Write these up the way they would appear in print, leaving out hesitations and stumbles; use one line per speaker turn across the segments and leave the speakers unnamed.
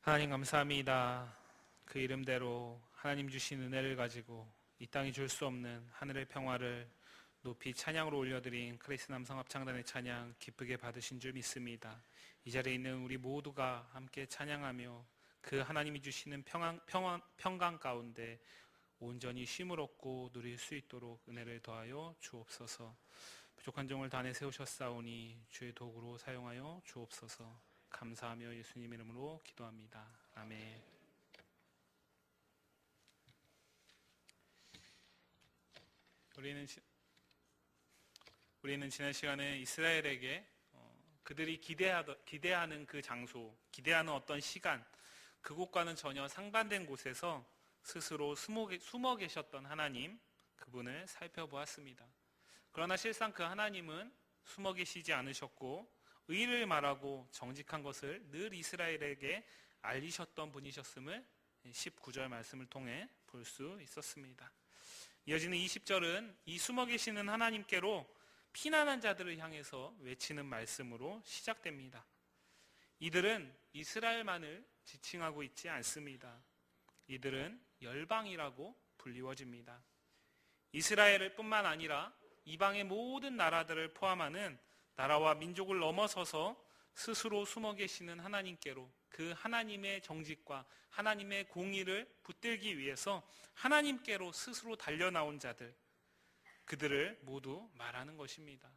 하나님 감사합니다. 그 이름대로 하나님 주신 은혜를 가지고 이 땅이 줄 수 없는 하늘의 평화를 높이 찬양으로 올려드린 크리스 남성합창단의 찬양 기쁘게 받으신 줄 믿습니다. 이 자리에 있는 우리 모두가 함께 찬양하며 그 하나님이 주시는 평강 가운데 온전히 쉼을 얻고 누릴 수 있도록 은혜를 더하여 주옵소서. 부족한 종을 단에 세우셨사오니 주의 도구로 사용하여 주옵소서. 감사하며 예수님 이름으로 기도합니다. 아멘. 우리는 지난 시간에 이스라엘에게 그들이 기대하는 그 장소, 기대하는 어떤 시간, 그곳과는 전혀 상반된 곳에서 스스로 숨어 계셨던 하나님, 그분을 살펴보았습니다. 그러나 실상 그 하나님은 숨어 계시지 않으셨고 의를 말하고 정직한 것을 늘 이스라엘에게 알리셨던 분이셨음을 19절 말씀을 통해 볼 수 있었습니다. 이어지는 20절은 이 숨어 계시는 하나님께로 피난한 자들을 향해서 외치는 말씀으로 시작됩니다. 이들은 이스라엘만을 지칭하고 있지 않습니다. 이들은 열방이라고 불리워집니다. 이스라엘을 뿐만 아니라 이방의 모든 나라들을 포함하는 나라와 민족을 넘어서서 스스로 숨어 계시는 하나님께로 그 하나님의 정직과 하나님의 공의를 붙들기 위해서 하나님께로 스스로 달려나온 자들, 그들을 모두 말하는 것입니다.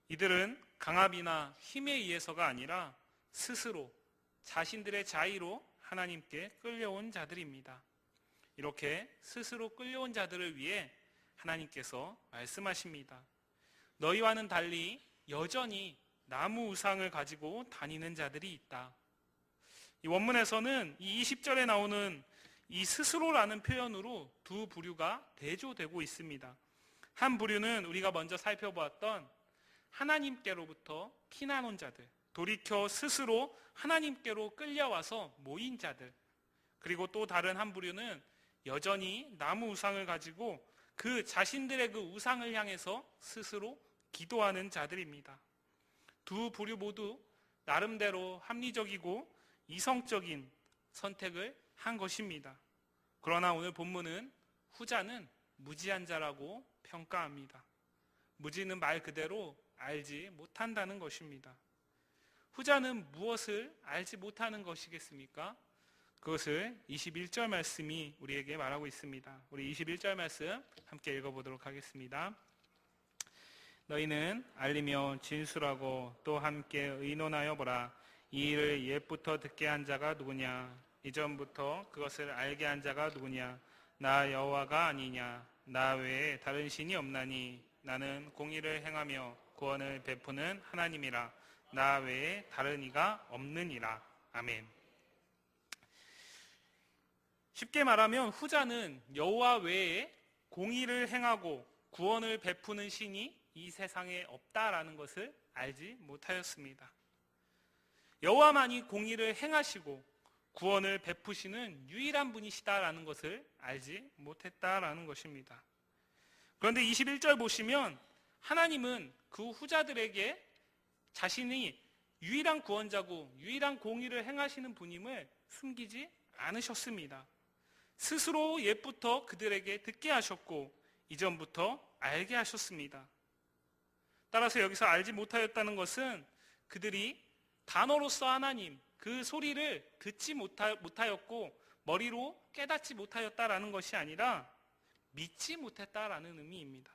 이들은 강압이나 힘에 의해서가 아니라 스스로 자신들의 자의로 하나님께 끌려온 자들입니다. 이렇게 스스로 끌려온 자들을 위해 하나님께서 말씀하십니다. 너희와는 달리 여전히 나무 우상을 가지고 다니는 자들이 있다. 이 원문에서는 이 20절에 나오는 이 스스로라는 표현으로 두 부류가 대조되고 있습니다. 한 부류는 우리가 먼저 살펴보았던 하나님께로부터 피난온 자들, 돌이켜 스스로 하나님께로 끌려와서 모인 자들, 그리고 또 다른 한 부류는 여전히 나무 우상을 가지고 그 자신들의 그 우상을 향해서 스스로 기도하는 자들입니다. 두 부류 모두 나름대로 합리적이고 이성적인 선택을 한 것입니다. 그러나 오늘 본문은 후자는 무지한 자라고 평가합니다. 무지는 말 그대로 알지 못한다는 것입니다. 후자는 무엇을 알지 못하는 것이겠습니까? 그것을 21절 말씀이 우리에게 말하고 있습니다. 우리 21절 말씀 함께 읽어보도록 하겠습니다. 너희는 알리며 진술하고 또 함께 의논하여 보라. 이 일을 옛부터 듣게 한 자가 누구냐? 이전부터 그것을 알게 한 자가 누구냐? 나 여호와가 아니냐? 나 외에 다른 신이 없나니 나는 공의를 행하며 구원을 베푸는 하나님이라. 나 외에 다른 이가 없느니라. 아멘. 쉽게 말하면 후자는 여호와 외에 공의를 행하고 구원을 베푸는 신이 이 세상에 없다라는 것을 알지 못하였습니다. 여호와만이 공의를 행하시고 구원을 베푸시는 유일한 분이시다라는 것을 알지 못했다라는 것입니다. 그런데 21절 보시면 하나님은 그 후자들에게 자신이 유일한 구원자고 유일한 공의를 행하시는 분임을 숨기지 않으셨습니다. 스스로 옛부터 그들에게 듣게 하셨고 이전부터 알게 하셨습니다. 따라서 여기서 알지 못하였다는 것은 그들이 단어로서 하나님, 그 소리를 듣지 못하였고 머리로 깨닫지 못하였다라는 것이 아니라 믿지 못했다라는 의미입니다.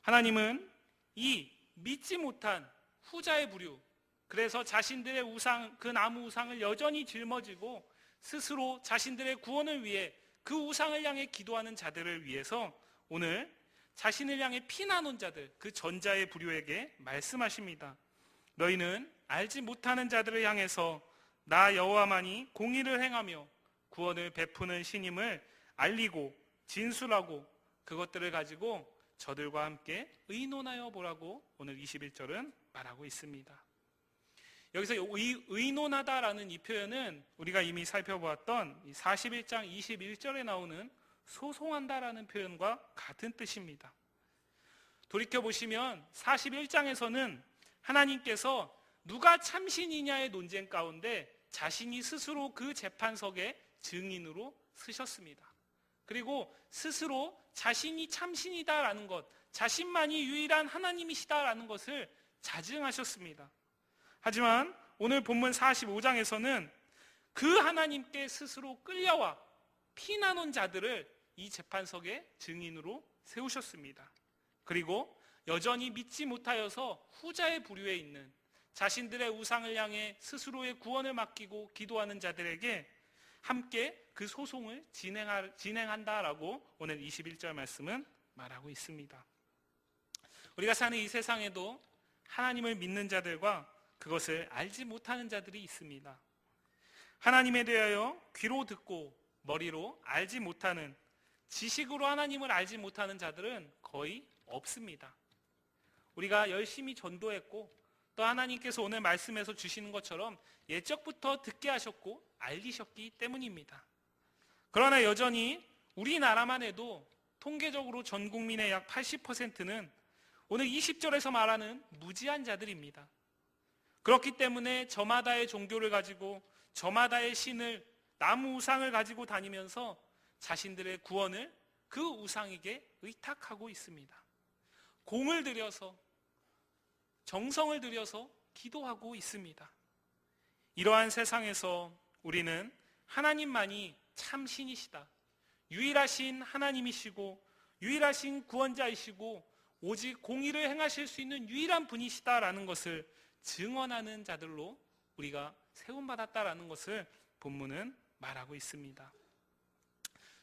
하나님은 이 믿지 못한 후자의 부류, 그래서 자신들의 우상, 그 나무 우상을 여전히 짊어지고 스스로 자신들의 구원을 위해 그 우상을 향해 기도하는 자들을 위해서 오늘 자신을 향해 피난온 자들, 그 전자의 부류에게 말씀하십니다. 너희는 알지 못하는 자들을 향해서 나 여호와만이 공의를 행하며 구원을 베푸는 신임을 알리고 진술하고 그것들을 가지고 저들과 함께 의논하여 보라고 오늘 21절은 말하고 있습니다. 여기서 의논하다라는 이 표현은 우리가 이미 살펴보았던 41장 21절에 나오는 소송한다라는 표현과 같은 뜻입니다. 돌이켜보시면 41장에서는 하나님께서 누가 참신이냐의 논쟁 가운데 자신이 스스로 그 재판석의 증인으로 서셨습니다. 그리고 스스로 자신이 참신이다라는 것, 자신만이 유일한 하나님이시다라는 것을 자증하셨습니다. 하지만 오늘 본문 45장에서는 그 하나님께 스스로 끌려와 피난온 자들을 이 재판석의 증인으로 세우셨습니다. 그리고 여전히 믿지 못하여서 후자의 부류에 있는 자신들의 우상을 향해 스스로의 구원을 맡기고 기도하는 자들에게 함께 그 소송을 진행한다라고 오늘 21절 말씀은 말하고 있습니다. 우리가 사는 이 세상에도 하나님을 믿는 자들과 그것을 알지 못하는 자들이 있습니다. 하나님에 대하여 귀로 듣고 머리로 알지 못하는, 지식으로 하나님을 알지 못하는 자들은 거의 없습니다. 우리가 열심히 전도했고 또 하나님께서 오늘 말씀에서 주시는 것처럼 예적부터 듣게 하셨고 알리셨기 때문입니다. 그러나 여전히 우리나라만 해도 통계적으로 전 국민의 약 80%는 오늘 20절에서 말하는 무지한 자들입니다. 그렇기 때문에 저마다의 종교를 가지고 저마다의 신을, 나무 우상을 가지고 다니면서 자신들의 구원을 그 우상에게 의탁하고 있습니다. 공을 들여서, 정성을 들여서 기도하고 있습니다. 이러한 세상에서 우리는 하나님만이 참신이시다, 유일하신 하나님이시고 유일하신 구원자이시고 오직 공의를 행하실 수 있는 유일한 분이시다라는 것을 증언하는 자들로 우리가 세움받았다라는 것을 본문은 말하고 있습니다.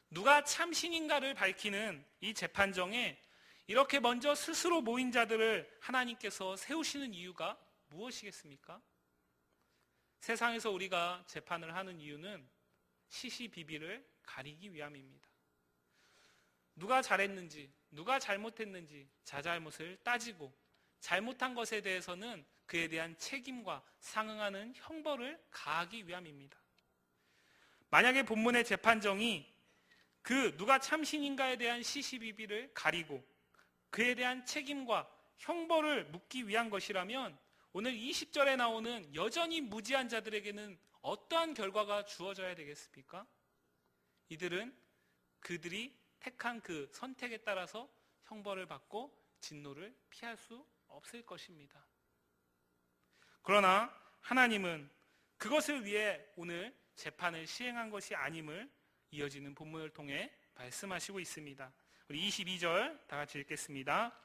누가 참신인가를 밝히는 이 재판정에 이렇게 먼저 스스로 모인 자들을 하나님께서 세우시는 이유가 무엇이겠습니까? 세상에서 우리가 재판을 하는 이유는 시시비비를 가리기 위함입니다. 누가 잘했는지, 누가 잘못했는지 자잘못을 따지고 잘못한 것에 대해서는 그에 대한 책임과 상응하는 형벌을 가하기 위함입니다. 만약에 본문의 재판정이 그 누가 참신인가에 대한 시시비비를 가리고 그에 대한 책임과 형벌을 묻기 위한 것이라면 오늘 20절에 나오는 여전히 무지한 자들에게는 어떠한 결과가 주어져야 되겠습니까? 이들은 그들이 택한 그 선택에 따라서 형벌을 받고 진노를 피할 수 없을 것입니다. 그러나 하나님은 그것을 위해 오늘 재판을 시행한 것이 아님을 이어지는 본문을 통해 말씀하시고 있습니다. 우리 22절 다 같이 읽겠습니다.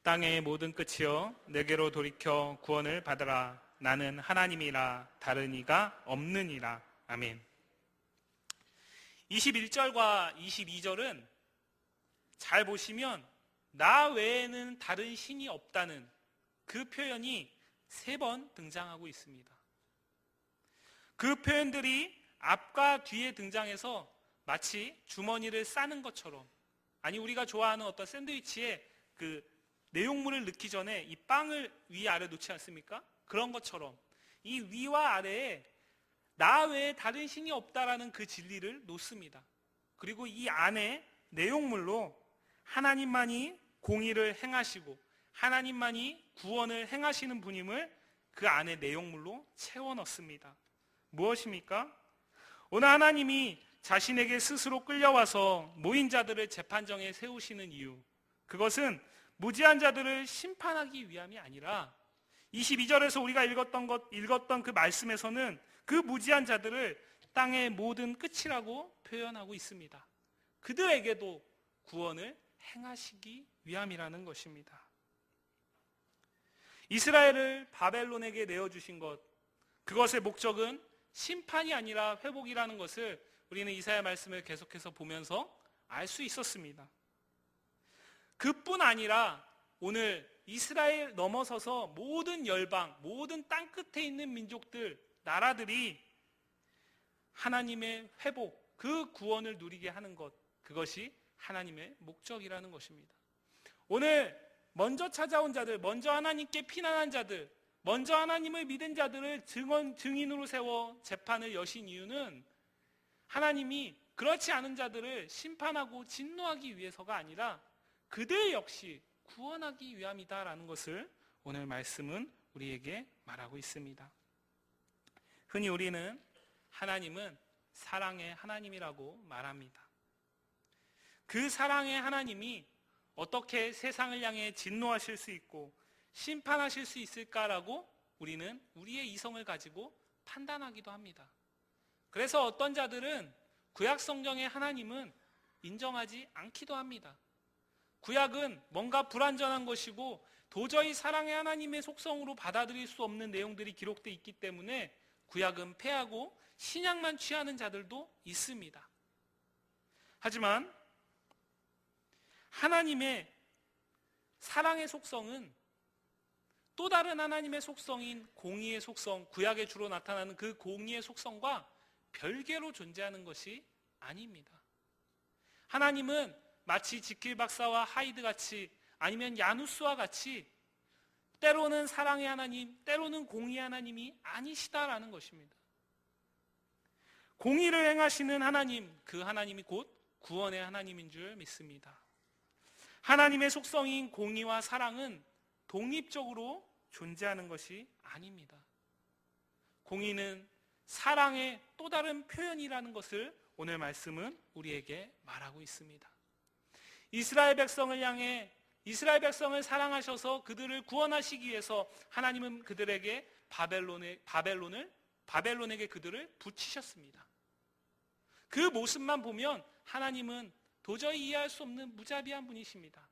땅의 모든 끝이여 내게로 돌이켜 구원을 받으라. 나는 하나님이라 다른 이가 없느니라. 아멘. 21절과 22절은 잘 보시면 나 외에는 다른 신이 없다는 그 표현이 3번 등장하고 있습니다. 그 표현들이 앞과 뒤에 등장해서 마치 주머니를 싸는 것처럼, 아니 우리가 좋아하는 어떤 샌드위치에 그 내용물을 넣기 전에 이 빵을 위아래 놓지 않습니까? 그런 것처럼 이 위와 아래에 나 외에 다른 신이 없다라는 그 진리를 놓습니다. 그리고 이 안에 내용물로 하나님만이 공의를 행하시고 하나님만이 구원을 행하시는 분임을 그 안에 내용물로 채워 넣습니다. 무엇입니까? 오늘 하나님이 자신에게 스스로 끌려와서 모인 자들을 재판정에 세우시는 이유, 그것은 무지한 자들을 심판하기 위함이 아니라 22절에서 우리가 읽었던 그 말씀에서는 그 무지한 자들을 땅의 모든 끝이라고 표현하고 있습니다. 그들에게도 구원을 행하시기 위함이라는 것입니다. 이스라엘을 바벨론에게 내어주신 것, 그것의 목적은 심판이 아니라 회복이라는 것을 우리는 이사야 말씀을 계속해서 보면서 알 수 있었습니다. 그뿐 아니라 오늘 이스라엘 넘어서서 모든 열방, 모든 땅 끝에 있는 민족들, 나라들이 하나님의 회복, 그 구원을 누리게 하는 것, 그것이 하나님의 목적이라는 것입니다. 오늘 먼저 찾아온 자들, 먼저 하나님께 피난한 자들, 먼저 하나님을 믿은 자들을 증인으로 세워 재판을 여신 이유는 하나님이 그렇지 않은 자들을 심판하고 진노하기 위해서가 아니라 그들 역시 구원하기 위함이다라는 것을 오늘 말씀은 우리에게 말하고 있습니다. 흔히 우리는 하나님은 사랑의 하나님이라고 말합니다. 그 사랑의 하나님이 어떻게 세상을 향해 진노하실 수 있고 심판하실 수 있을까라고 우리는 우리의 이성을 가지고 판단하기도 합니다. 그래서 어떤 자들은 구약 성경의 하나님은 인정하지 않기도 합니다. 구약은 뭔가 불완전한 것이고 도저히 사랑의 하나님의 속성으로 받아들일 수 없는 내용들이 기록되어 있기 때문에 구약은 폐하고 신약만 취하는 자들도 있습니다. 하지만 하나님의 사랑의 속성은 또 다른 하나님의 속성인 공의의 속성, 구약에 주로 나타나는 그 공의의 속성과 별개로 존재하는 것이 아닙니다. 하나님은 마치 지킬 박사와 하이드 같이 아니면 야누스와 같이 때로는 사랑의 하나님, 때로는 공의의 하나님이 아니시다라는 것입니다. 공의를 행하시는 하나님, 그 하나님이 곧 구원의 하나님인 줄 믿습니다. 하나님의 속성인 공의와 사랑은 독립적으로 존재하는 것이 아닙니다. 공의는 사랑의 또 다른 표현이라는 것을 오늘 말씀은 우리에게 말하고 있습니다. 이스라엘 백성을 향해 이스라엘 백성을 사랑하셔서 그들을 구원하시기 위해서 하나님은 그들에게 바벨론에게 그들을 붙이셨습니다. 그 모습만 보면 하나님은 도저히 이해할 수 없는 무자비한 분이십니다.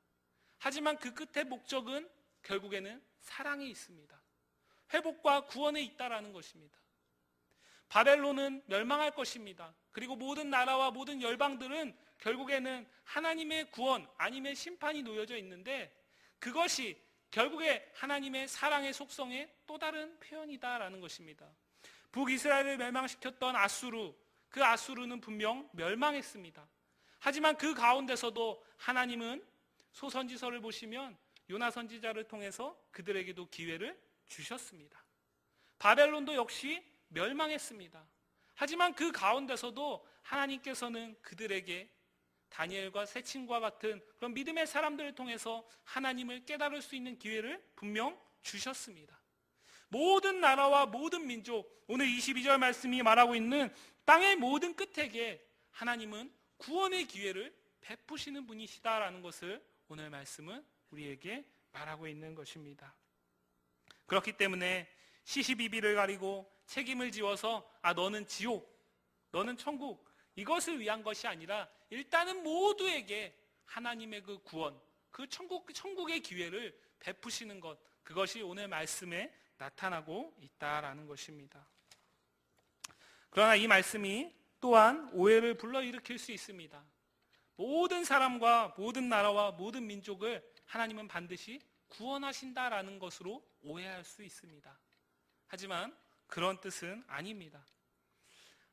하지만 그 끝의 목적은 결국에는 사랑에 있습니다. 회복과 구원에 있다라는 것입니다. 바벨론은 멸망할 것입니다. 그리고 모든 나라와 모든 열방들은 결국에는 하나님의 구원 아니면 심판이 놓여져 있는데 그것이 결국에 하나님의 사랑의 속성의 또 다른 표현이다라는 것입니다. 북이스라엘을 멸망시켰던 아수르, 그 아수르는 분명 멸망했습니다. 하지만 그 가운데서도 하나님은 소선지서를 보시면 요나 선지자를 통해서 그들에게도 기회를 주셨습니다. 바벨론도 역시 멸망했습니다. 하지만 그 가운데서도 하나님께서는 그들에게 다니엘과 세친과 같은 그런 믿음의 사람들을 통해서 하나님을 깨달을 수 있는 기회를 분명 주셨습니다. 모든 나라와 모든 민족, 오늘 22절 말씀이 말하고 있는 땅의 모든 끝에게 하나님은 구원의 기회를 베푸시는 분이시다라는 것을 오늘 말씀은 우리에게 말하고 있는 것입니다. 그렇기 때문에 시시비비를 가리고 책임을 지워서 너는 지옥, 너는 천국, 이것을 위한 것이 아니라 일단은 모두에게 하나님의 그 구원, 그 천국의 기회를 베푸시는 것, 그것이 오늘 말씀에 나타나고 있다라는 것입니다. 그러나 이 말씀이 또한 오해를 불러일으킬 수 있습니다. 모든 사람과 모든 나라와 모든 민족을 하나님은 반드시 구원하신다라는 것으로 오해할 수 있습니다. 하지만 그런 뜻은 아닙니다.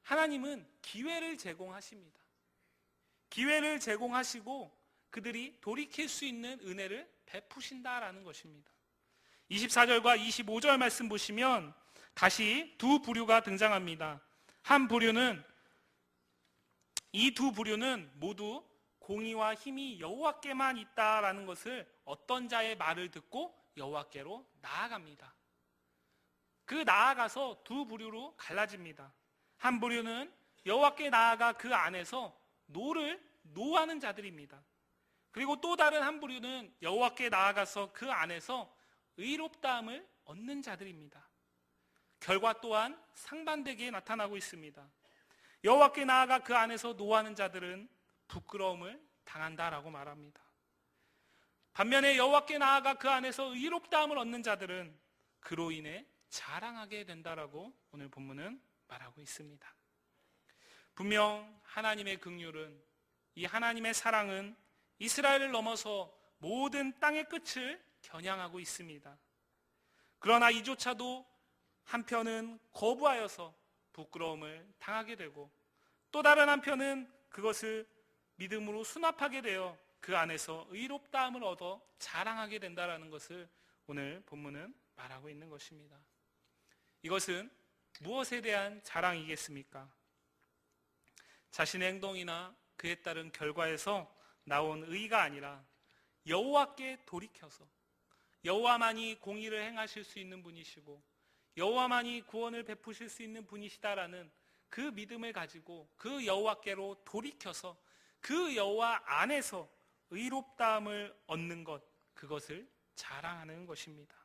하나님은 기회를 제공하십니다. 기회를 제공하시고 그들이 돌이킬 수 있는 은혜를 베푸신다라는 것입니다. 24절과 25절 말씀 보시면 다시 두 부류가 등장합니다. 이 두 부류는 모두 공의와 힘이 여호와께만 있다라는 것을 어떤 자의 말을 듣고 여호와께로 나아갑니다. 그 나아가서 두 부류로 갈라집니다. 한 부류는 여호와께 나아가 그 안에서 노하는 자들입니다. 그리고 또 다른 한 부류는 여호와께 나아가서 그 안에서 의롭다함을 얻는 자들입니다. 결과 또한 상반되게 나타나고 있습니다. 여호와께 나아가 그 안에서 노하는 자들은 부끄러움을 당한다라고 말합니다. 반면에 여호와께 나아가 그 안에서 의롭다함을 얻는 자들은 그로 인해 자랑하게 된다라고 오늘 본문은 말하고 있습니다. 분명 하나님의 긍휼은, 이 하나님의 사랑은 이스라엘을 넘어서 모든 땅의 끝을 겨냥하고 있습니다. 그러나 이조차도 한편은 거부하여서 부끄러움을 당하게 되고 또 다른 한편은 그것을 믿음으로 수납하게 되어 그 안에서 의롭다함을 얻어 자랑하게 된다는 것을 오늘 본문은 말하고 있는 것입니다. 이것은 무엇에 대한 자랑이겠습니까? 자신의 행동이나 그에 따른 결과에서 나온 의가 아니라 여호와께 돌이켜서 여호와만이 공의를 행하실 수 있는 분이시고 여호와만이 구원을 베푸실 수 있는 분이시다라는 그 믿음을 가지고 그 여호와께로 돌이켜서 그 여호와 안에서 의롭다함을 얻는 것, 그것을 자랑하는 것입니다.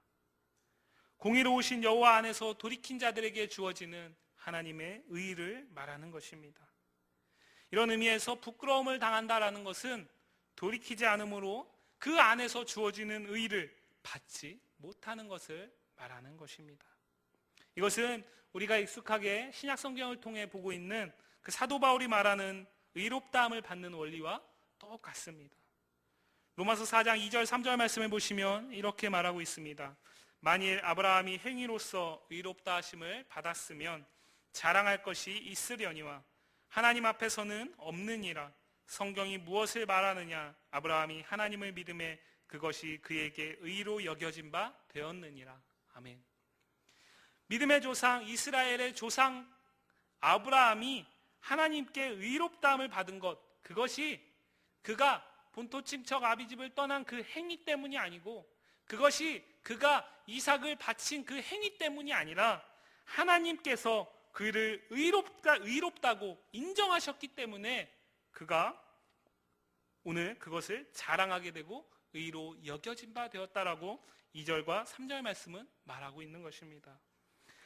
공의로우신 여호와 안에서 돌이킨 자들에게 주어지는 하나님의 의를 말하는 것입니다. 이런 의미에서 부끄러움을 당한다라는 것은 돌이키지 않으므로 그 안에서 주어지는 의를 받지 못하는 것을 말하는 것입니다. 이것은 우리가 익숙하게 신약 성경을 통해 보고 있는 그 사도 바울이 말하는 의롭다함을 받는 원리와 똑같습니다. 로마서 4장 2절 3절 말씀을 보시면 이렇게 말하고 있습니다. 만일 아브라함이 행위로서 의롭다 하심을 받았으면 자랑할 것이 있으려니와 하나님 앞에서는 없느니라. 성경이 무엇을 말하느냐? 아브라함이 하나님을 믿음에 그것이 그에게 의로 여겨진 바 되었느니라. 아멘. 믿음의 조상, 이스라엘의 조상 아브라함이 하나님께 의롭다함을 받은 것, 그것이 그가 본토 친척 아비집을 떠난 그 행위 때문이 아니고, 그것이 그가 이삭을 바친 그 행위 때문이 아니라 하나님께서 그를 의롭다고 인정하셨기 때문에 그가 오늘 그것을 자랑하게 되고 의로 여겨진 바 되었다라고 2절과 3절 말씀은 말하고 있는 것입니다.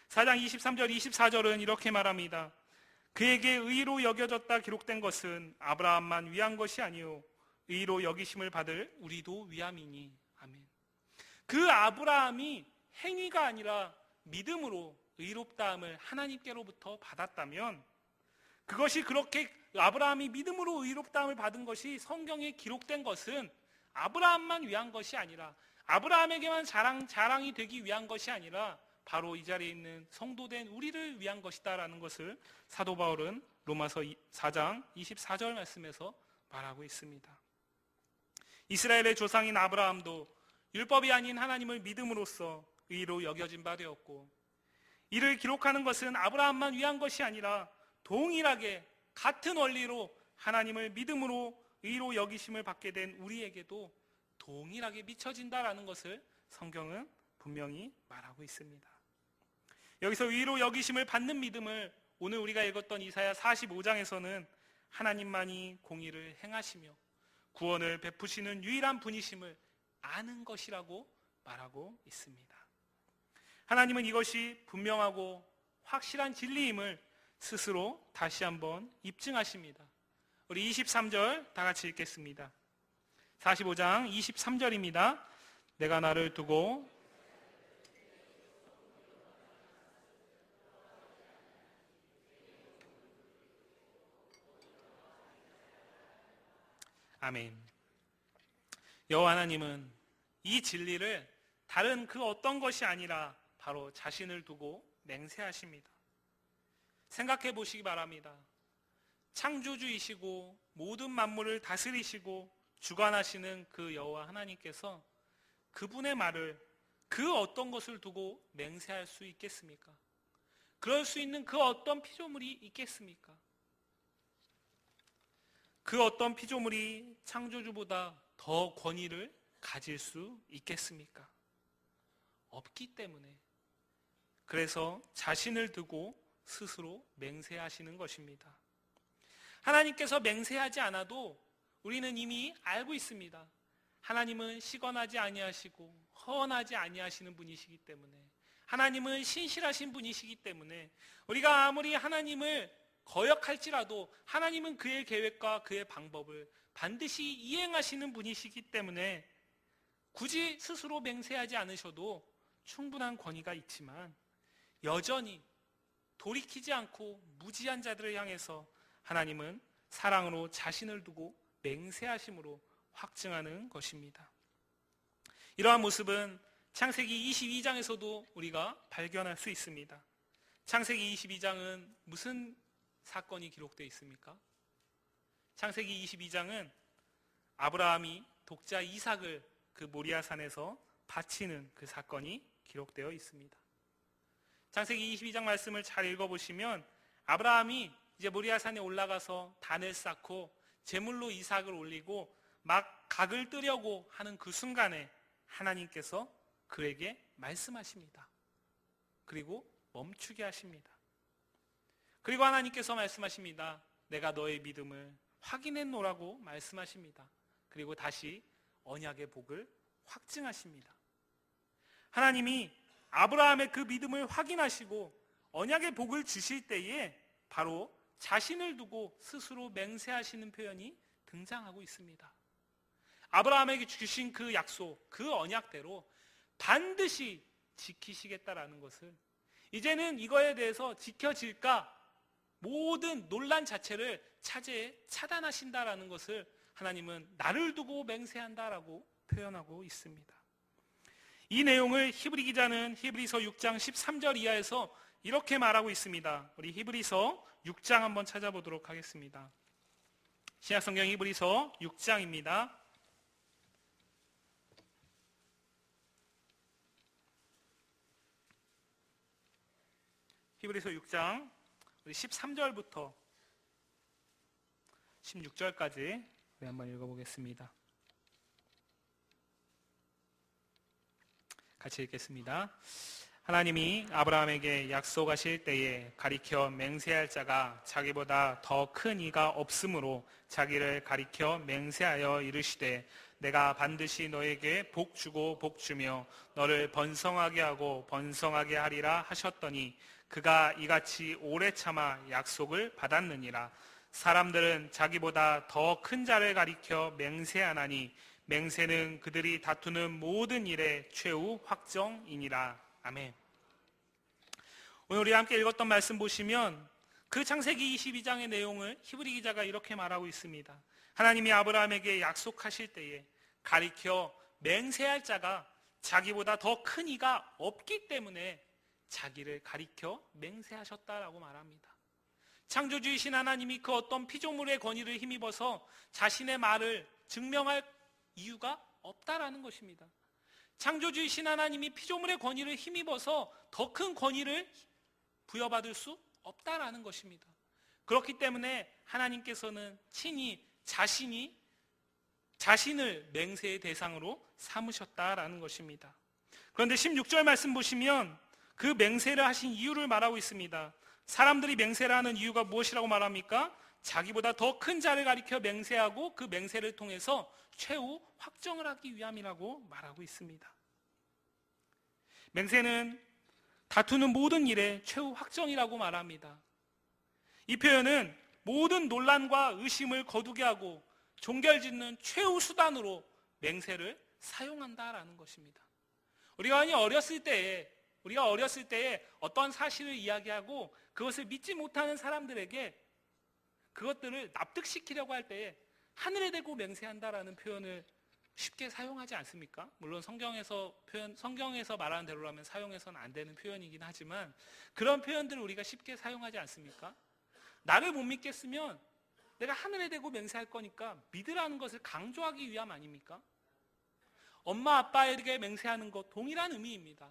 4장 23절 24절은 이렇게 말합니다. 그에게 의로 여겨졌다 기록된 것은 아브라함만 위한 것이 아니요 의로 여기심을 받을 우리도 위함이니. 아멘. 그 아브라함이 행위가 아니라 믿음으로 의롭다함을 하나님께로부터 받았다면, 그것이 그렇게 아브라함이 믿음으로 의롭다함을 받은 것이 성경에 기록된 것은 아브라함만 위한 것이 아니라, 아브라함에게만 자랑이 되기 위한 것이 아니라 바로 이 자리에 있는 성도된 우리를 위한 것이다라는 것을 사도 바울은 로마서 4장 24절 말씀에서 말하고 있습니다. 이스라엘의 조상인 아브라함도 율법이 아닌 하나님을 믿음으로써 의로 여겨진 바 되었고, 이를 기록하는 것은 아브라함만 위한 것이 아니라 동일하게 같은 원리로 하나님을 믿음으로 의로 여기심을 받게 된 우리에게도 동일하게 미쳐진다라는 것을 성경은 분명히 말하고 있습니다. 여기서 의로 여기심을 받는 믿음을 오늘 우리가 읽었던 이사야 45장에서는 하나님만이 공의를 행하시며 구원을 베푸시는 유일한 분이심을 아는 것이라고 말하고 있습니다. 하나님은 이것이 분명하고 확실한 진리임을 스스로 다시 한번 입증하십니다. 우리 23절 다 같이 읽겠습니다. 45장 23절입니다. 내가 나를 두고 아멘. 여호와 하나님은 이 진리를 다른 그 어떤 것이 아니라 바로 자신을 두고 맹세하십니다. 생각해 보시기 바랍니다. 창조주이시고 모든 만물을 다스리시고 주관하시는 그 여호와 하나님께서 그분의 말을 그 어떤 것을 두고 맹세할 수 있겠습니까? 그럴 수 있는 그 어떤 피조물이 있겠습니까? 그 어떤 피조물이 창조주보다 더 권위를 가질 수 있겠습니까? 없기 때문에, 그래서 자신을 두고 스스로 맹세하시는 것입니다. 하나님께서 맹세하지 않아도 우리는 이미 알고 있습니다. 하나님은 시건하지 아니하시고 허언하지 아니하시는 분이시기 때문에, 하나님은 신실하신 분이시기 때문에, 우리가 아무리 하나님을 거역할지라도 하나님은 그의 계획과 그의 방법을 반드시 이행하시는 분이시기 때문에 굳이 스스로 맹세하지 않으셔도 충분한 권위가 있지만, 여전히 돌이키지 않고 무지한 자들을 향해서 하나님은 사랑으로 자신을 두고 맹세하심으로 확증하는 것입니다. 이러한 모습은 창세기 22장에서도 우리가 발견할 수 있습니다. 창세기 22장은 무슨 사건이 기록되어 있습니까? 창세기 22장은 아브라함이 독자 이삭을 그 모리아산에서 바치는 그 사건이 기록되어 있습니다. 창세기 22장 말씀을 잘 읽어보시면 아브라함이 이제 모리아산에 올라가서 단을 쌓고 제물로 이삭을 올리고 막 각을 뜨려고 하는 그 순간에 하나님께서 그에게 말씀하십니다. 그리고 멈추게 하십니다. 그리고 하나님께서 말씀하십니다. 내가 너의 믿음을 확인했노라고 말씀하십니다. 그리고 다시 언약의 복을 확증하십니다. 하나님이 아브라함의 그 믿음을 확인하시고 언약의 복을 주실 때에 바로 자신을 두고 스스로 맹세하시는 표현이 등장하고 있습니다. 아브라함에게 주신 그 약속, 그 언약대로 반드시 지키시겠다라는 것을, 이제는 이거에 대해서 지켜질까 모든 논란 자체를 차단하신다라는 것을 하나님은 나를 두고 맹세한다라고 표현하고 있습니다. 이 내용을 히브리 기자는 히브리서 6장 13절 이하에서 이렇게 말하고 있습니다. 우리 히브리서 6장 한번 찾아보도록 하겠습니다. 신약성경 히브리서 6장입니다. 히브리서 6장 우리 13절부터 16절까지 우리 한번 읽어보겠습니다. 같이 읽겠습니다. 하나님이 아브라함에게 약속하실 때에 가리켜 맹세할 자가 자기보다 더 큰 이가 없으므로 자기를 가리켜 맹세하여 이르시되 내가 반드시 너에게 복 주고 복 주며 너를 번성하게 하고 번성하게 하리라 하셨더니 그가 이같이 오래 참아 약속을 받았느니라. 사람들은 자기보다 더 큰 자를 가리켜 맹세하나니 맹세는 그들이 다투는 모든 일의 최후 확정이니라. 아멘. 오늘 우리 함께 읽었던 말씀 보시면 그 창세기 22장의 내용을 히브리 기자가 이렇게 말하고 있습니다. 하나님이 아브라함에게 약속하실 때에 가리켜 맹세할 자가 자기보다 더 큰 이가 없기 때문에 자기를 가리켜 맹세하셨다라고 말합니다. 창조주이신 하나님이 그 어떤 피조물의 권위를 힘입어서 자신의 말을 증명할 이유가 없다라는 것입니다. 창조주이신 하나님이 피조물의 권위를 힘입어서 더 큰 권위를 부여받을 수 없다라는 것입니다. 그렇기 때문에 하나님께서는 친히 자신을 맹세의 대상으로 삼으셨다라는 것입니다. 그런데 16절 말씀 보시면 그 맹세를 하신 이유를 말하고 있습니다. 사람들이 맹세를 하는 이유가 무엇이라고 말합니까? 자기보다 더 큰 자를 가리켜 맹세하고 그 맹세를 통해서 최후 확정을 하기 위함이라고 말하고 있습니다. 맹세는 다투는 모든 일의 최후 확정이라고 말합니다. 이 표현은 모든 논란과 의심을 거두게 하고 종결짓는 최후 수단으로 맹세를 사용한다라는 것입니다. 우리가 어렸을 때에 어떤 사실을 이야기하고 그것을 믿지 못하는 사람들에게 그것들을 납득시키려고 할 때에 하늘에 대고 맹세한다라는 표현을 쉽게 사용하지 않습니까? 물론 성경에서 말하는 대로라면 사용해서는 안 되는 표현이긴 하지만 그런 표현들을 우리가 쉽게 사용하지 않습니까? 나를 못 믿겠으면 내가 하늘에 대고 맹세할 거니까 믿으라는 것을 강조하기 위함 아닙니까? 엄마 아빠에게 맹세하는 것 동일한 의미입니다.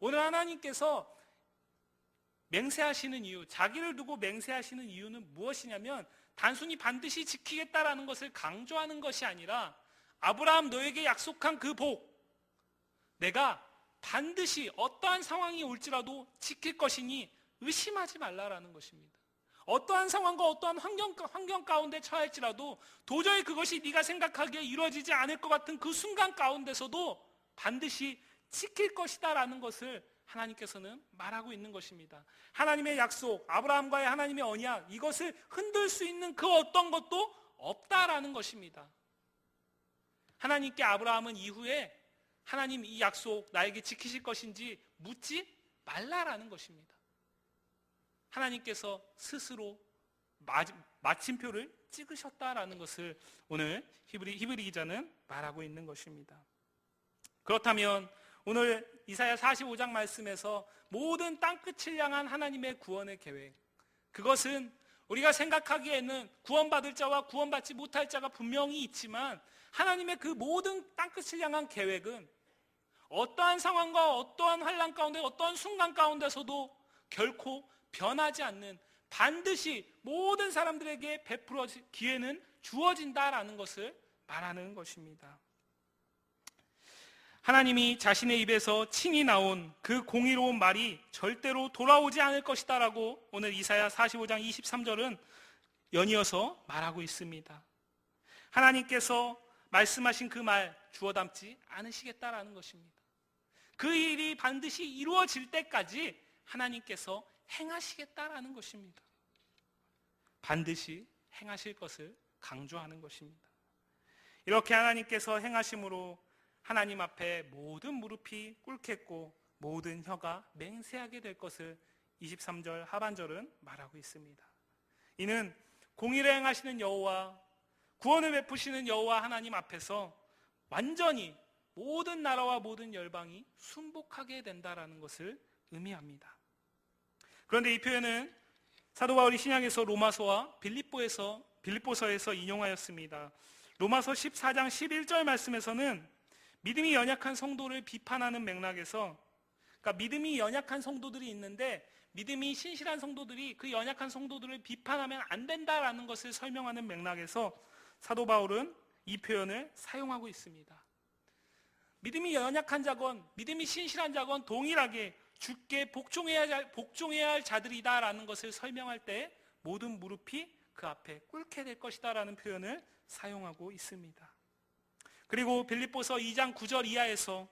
오늘 하나님께서 맹세하시는 이유, 자기를 두고 맹세하시는 이유는 무엇이냐면 단순히 반드시 지키겠다라는 것을 강조하는 것이 아니라 아브라함 너에게 약속한 그 복, 내가 반드시 어떠한 상황이 올지라도 지킬 것이니 의심하지 말라라는 것입니다. 어떠한 상황과 어떠한 환경 가운데 처할지라도 도저히 그것이 네가 생각하기에 이루어지지 않을 것 같은 그 순간 가운데서도 반드시 지킬 것이다라는 것을 하나님께서는 말하고 있는 것입니다. 하나님의 약속, 아브라함과의 하나님의 언약, 이것을 흔들 수 있는 그 어떤 것도 없다라는 것입니다. 하나님께 아브라함은 이후에 하나님 이 약속 나에게 지키실 것인지 묻지 말라라는 것입니다. 하나님께서 스스로 마침표를 찍으셨다라는 것을 오늘 히브리 기자는 말하고 있는 것입니다. 그렇다면 오늘 이사야 45장 말씀에서 모든 땅끝을 향한 하나님의 구원의 계획, 그것은 우리가 생각하기에는 구원받을 자와 구원받지 못할 자가 분명히 있지만 하나님의 그 모든 땅끝을 향한 계획은 어떠한 상황과 어떠한 환난 가운데 어떠한 순간 가운데서도 결코 변하지 않는, 반드시 모든 사람들에게 베풀어 기회는 주어진다라는 것을 말하는 것입니다. 하나님이 자신의 입에서 친히 나온 그 공의로운 말이 절대로 돌아오지 않을 것이다 라고 오늘 이사야 45장 23절은 연이어서 말하고 있습니다. 하나님께서 말씀하신 그 말 주워 담지 않으시겠다라는 것입니다. 그 일이 반드시 이루어질 때까지 하나님께서 행하시겠다라는 것입니다. 반드시 행하실 것을 강조하는 것입니다. 이렇게 하나님께서 행하심으로 하나님 앞에 모든 무릎이 꿇겠고 모든 혀가 맹세하게 될 것을 23절 하반절은 말하고 있습니다. 이는 공의를 행하시는 여호와, 구원을 베푸시는 여호와 하나님 앞에서 완전히 모든 나라와 모든 열방이 순복하게 된다라는 것을 의미합니다. 그런데 이 표현은 사도 바울이 신약에서 로마서와 빌립보서에서 인용하였습니다. 로마서 14장 11절 말씀에서는 믿음이 연약한 성도를 비판하는 맥락에서, 그러니까 믿음이 연약한 성도들이 있는데 믿음이 신실한 성도들이 그 연약한 성도들을 비판하면 안 된다라는 것을 설명하는 맥락에서 사도 바울은 이 표현을 사용하고 있습니다. 믿음이 연약한 자건 믿음이 신실한 자건 동일하게 주께 복종해야 할 자들이다라는 것을 설명할 때 모든 무릎이 그 앞에 꿇게 될 것이다라는 표현을 사용하고 있습니다. 그리고 빌립보서 2장 9절 이하에서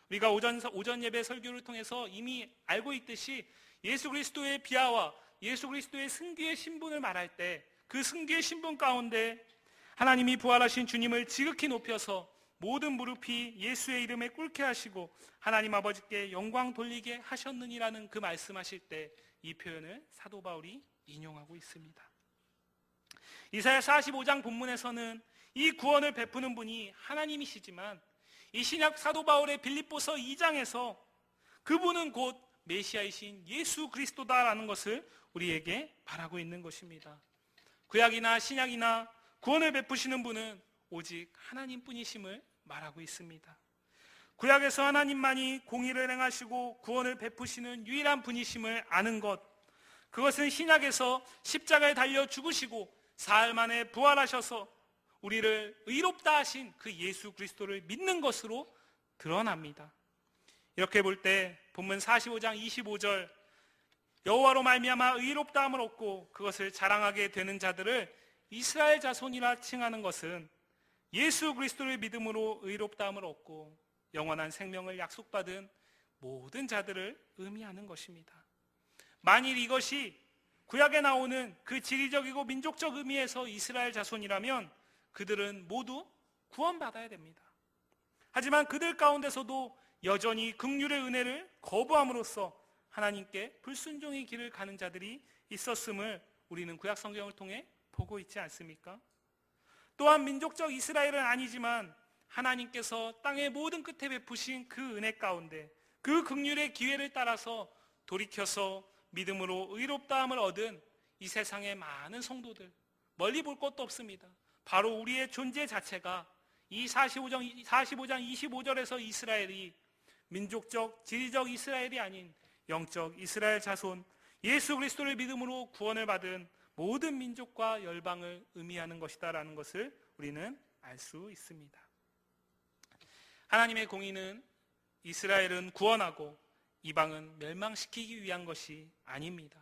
우리가 오전 예배 설교를 통해서 이미 알고 있듯이 예수 그리스도의 비하와 예수 그리스도의 승귀의 신분을 말할 때 그 승귀의 신분 가운데 하나님이 부활하신 주님을 지극히 높여서 모든 무릎이 예수의 이름에 꿇게 하시고 하나님 아버지께 영광 돌리게 하셨느니라는 그 말씀하실 때 이 표현을 사도 바울이 인용하고 있습니다. 이사야 45장 본문에서는 이 구원을 베푸는 분이 하나님이시지만 이 신약 사도 바울의 빌립보서 2장에서 그분은 곧 메시아이신 예수 그리스도다라는 것을 우리에게 말하고 있는 것입니다. 구약이나 신약이나 구원을 베푸시는 분은 오직 하나님뿐이심을 말하고 있습니다. 구약에서 하나님만이 공의를 행하시고 구원을 베푸시는 유일한 분이심을 아는 것, 그것은 신약에서 십자가에 달려 죽으시고 사흘 만에 부활하셔서 우리를 의롭다 하신 그 예수 그리스도를 믿는 것으로 드러납니다. 이렇게 볼 때 본문 45장 25절 여호와로 말미암아 의롭다함을 얻고 그것을 자랑하게 되는 자들을 이스라엘 자손이라 칭하는 것은 예수 그리스도를 믿음으로 의롭다함을 얻고 영원한 생명을 약속받은 모든 자들을 의미하는 것입니다. 만일 이것이 구약에 나오는 그 지리적이고 민족적 의미에서 이스라엘 자손이라면 그들은 모두 구원받아야 됩니다. 하지만 그들 가운데서도 여전히 긍휼의 은혜를 거부함으로써 하나님께 불순종의 길을 가는 자들이 있었음을 우리는 구약 성경을 통해 보고 있지 않습니까? 또한 민족적 이스라엘은 아니지만 하나님께서 땅의 모든 끝에 베푸신 그 은혜 가운데 그 긍휼의 기회를 따라서 돌이켜서 믿음으로 의롭다함을 얻은 이 세상의 많은 성도들, 멀리 볼 것도 없습니다. 바로 우리의 존재 자체가 이 45장 25절에서 이스라엘이 민족적, 지리적 이스라엘이 아닌 영적 이스라엘 자손, 예수 그리스도를 믿음으로 구원을 받은 모든 민족과 열방을 의미하는 것이다라는 것을 우리는 알 수 있습니다. 하나님의 공의는 이스라엘은 구원하고 이방은 멸망시키기 위한 것이 아닙니다.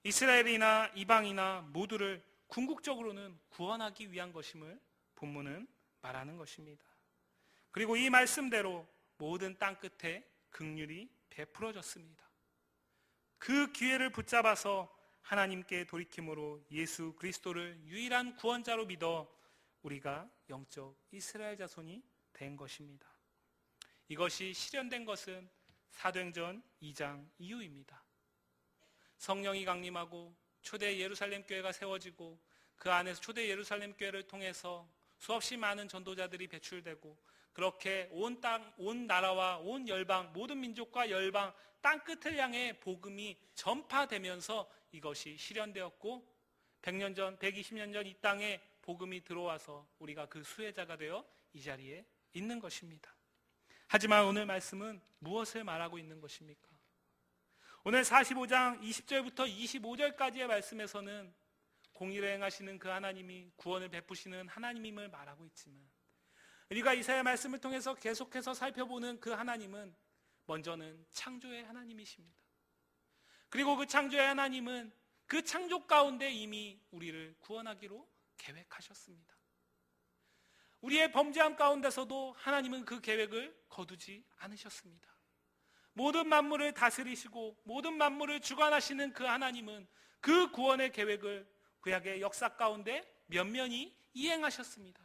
이스라엘이나 이방이나 모두를 궁극적으로는 구원하기 위한 것임을 본문은 말하는 것입니다. 그리고 이 말씀대로 모든 땅 끝에 긍휼이 베풀어졌습니다. 그 기회를 붙잡아서 하나님께 돌이킴으로 예수 그리스도를 유일한 구원자로 믿어 우리가 영적 이스라엘 자손이 된 것입니다. 이것이 실현된 것은 사도행전 2장 이후입니다. 성령이 강림하고 초대 예루살렘 교회가 세워지고 그 안에서 초대 예루살렘 교회를 통해서 수없이 많은 전도자들이 배출되고 그렇게 온 땅, 온 나라와 온 열방, 모든 민족과 열방, 땅 끝을 향해 복음이 전파되면서 이것이 실현되었고 100년 전, 120년 전 이 땅에 복음이 들어와서 우리가 그 수혜자가 되어 이 자리에 있는 것입니다. 하지만 오늘 말씀은 무엇을 말하고 있는 것입니까? 오늘 45장 20절부터 25절까지의 말씀에서는 공의를 행하시는 그 하나님이 구원을 베푸시는 하나님임을 말하고 있지만 우리가 이사야 말씀을 통해서 계속해서 살펴보는 그 하나님은 먼저는 창조의 하나님이십니다. 그리고 그 창조의 하나님은 그 창조 가운데 이미 우리를 구원하기로 계획하셨습니다. 우리의 범죄함 가운데서도 하나님은 그 계획을 거두지 않으셨습니다. 모든 만물을 다스리시고 모든 만물을 주관하시는 그 하나님은 그 구원의 계획을 구약의 역사 가운데 면면히 이행하셨습니다.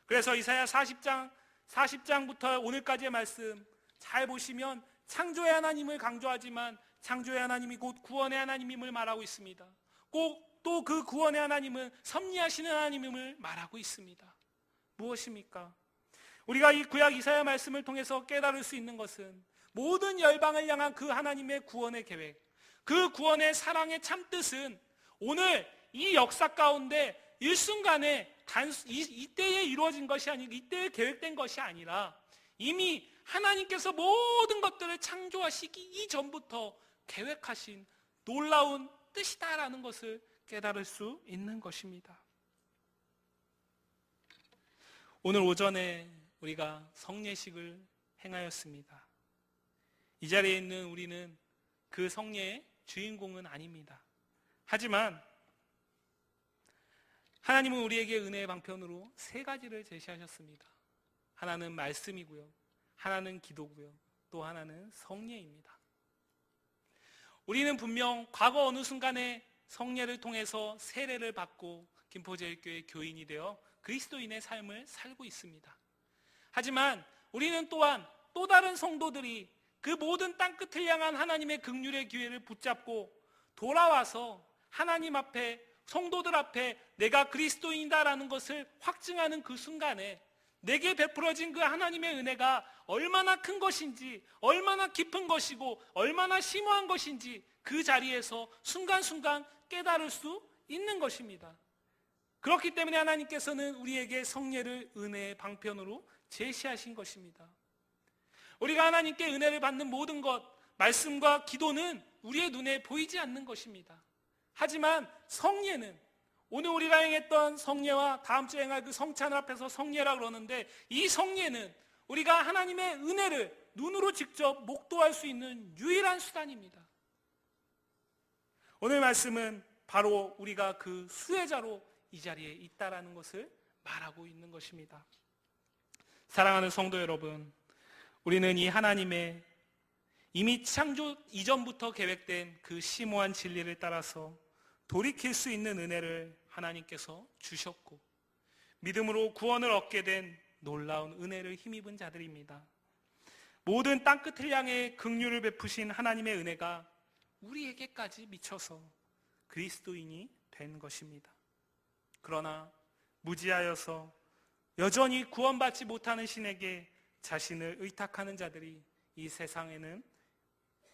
그래서 이사야 40장부터 오늘까지의 말씀 잘 보시면 창조의 하나님을 강조하지만 창조의 하나님이 곧 구원의 하나님임을 말하고 있습니다. 꼭 또 그 구원의 하나님은 섭리하시는 하나님임을 말하고 있습니다. 무엇입니까? 우리가 이 구약 이사야 말씀을 통해서 깨달을 수 있는 것은 모든 열방을 향한 그 하나님의 구원의 계획, 그 구원의 사랑의 참뜻은 오늘 이 역사 가운데 일순간에 이때에 이루어진 것이 아니고 이때에 계획된 것이 아니라 이미 하나님께서 모든 것들을 창조하시기 이전부터 계획하신 놀라운 뜻이다라는 것을 깨달을 수 있는 것입니다. 오늘 오전에 우리가 성례식을 행하였습니다. 이 자리에 있는 우리는 그 성례의 주인공은 아닙니다. 하지만 하나님은 우리에게 은혜의 방편으로 세 가지를 제시하셨습니다. 하나는 말씀이고요, 하나는 기도고요, 또 하나는 성례입니다. 우리는 분명 과거 어느 순간에 성례를 통해서 세례를 받고 김포제일교회 교인이 되어 그리스도인의 삶을 살고 있습니다. 하지만 우리는 또한 또 다른 성도들이 그 모든 땅끝을 향한 하나님의 긍휼의 기회를 붙잡고 돌아와서 하나님 앞에, 성도들 앞에 내가 그리스도인이다라는 것을 확증하는 그 순간에 내게 베풀어진 그 하나님의 은혜가 얼마나 큰 것인지, 얼마나 깊은 것이고 얼마나 심오한 것인지 그 자리에서 순간순간 깨달을 수 있는 것입니다. 그렇기 때문에 하나님께서는 우리에게 성례를 은혜의 방편으로 제시하신 것입니다. 우리가 하나님께 은혜를 받는 모든 것, 말씀과 기도는 우리의 눈에 보이지 않는 것입니다. 하지만 성례는, 오늘 우리가 행했던 성례와 다음 주에 행할 그 성찬을 앞에서 성례라 그러는데, 이 성례는 우리가 하나님의 은혜를 눈으로 직접 목도할 수 있는 유일한 수단입니다. 오늘 말씀은 바로 우리가 그 수혜자로 이 자리에 있다라는 것을 말하고 있는 것입니다. 사랑하는 성도 여러분, 우리는 이 하나님의 이미 창조 이전부터 계획된 그 심오한 진리를 따라서 돌이킬 수 있는 은혜를 하나님께서 주셨고 믿음으로 구원을 얻게 된 놀라운 은혜를 힘입은 자들입니다. 모든 땅끝을 향해 긍휼을 베푸신 하나님의 은혜가 우리에게까지 미쳐서 그리스도인이 된 것입니다. 그러나 무지하여서 여전히 구원받지 못하는 신에게 자신을 의탁하는 자들이 이 세상에는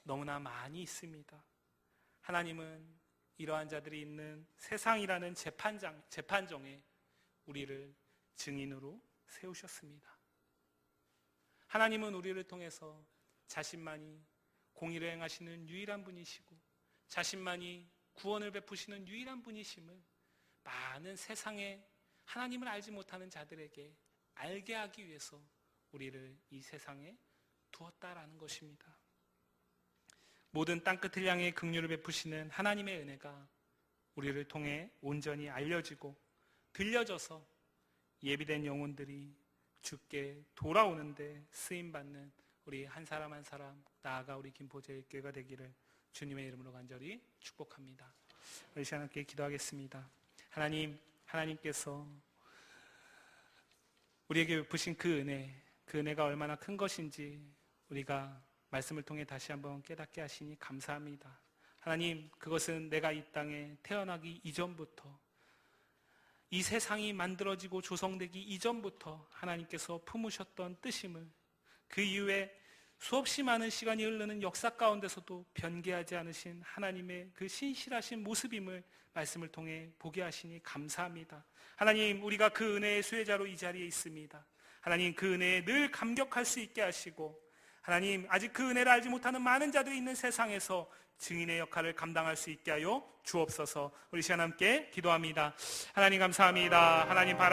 너무나 많이 있습니다. 하나님은 이러한 자들이 있는 세상이라는 재판정에 우리를 증인으로 세우셨습니다. 하나님은 우리를 통해서 자신만이 공의를 행하시는 유일한 분이시고 자신만이 구원을 베푸시는 유일한 분이심을 많은 세상에 하나님을 알지 못하는 자들에게 알게 하기 위해서 우리를 이 세상에 두었다라는 것입니다. 모든 땅끝을 향해 긍휼을 베푸시는 하나님의 은혜가 우리를 통해 온전히 알려지고 들려져서 예비된 영혼들이 주께 돌아오는데 쓰임받는 우리 한 사람 한 사람, 나아가 우리 김포제일교회가 되기를 주님의 이름으로 간절히 축복합니다. 우리 시간 함께 기도하겠습니다. 하나님께서 우리에게 베푸신 그 은혜가 얼마나 큰 것인지 우리가 말씀을 통해 다시 한번 깨닫게 하시니 감사합니다. 하나님, 그것은 내가 이 땅에 태어나기 이전부터, 이 세상이 만들어지고 조성되기 이전부터 하나님께서 품으셨던 뜻임을, 그 이후에 수없이 많은 시간이 흐르는 역사 가운데서도 변개하지 않으신 하나님의 그 신실하신 모습임을 말씀을 통해 보게 하시니 감사합니다. 하나님, 우리가 그 은혜의 수혜자로 이 자리에 있습니다. 하나님, 그 은혜에 늘 감격할 수 있게 하시고, 하나님, 아직 그 은혜를 알지 못하는 많은 자들이 있는 세상에서 증인의 역할을 감당할 수 있게 하여 주옵소서. 우리 시간 함께 기도합니다. 하나님 감사합니다. 하나님 바라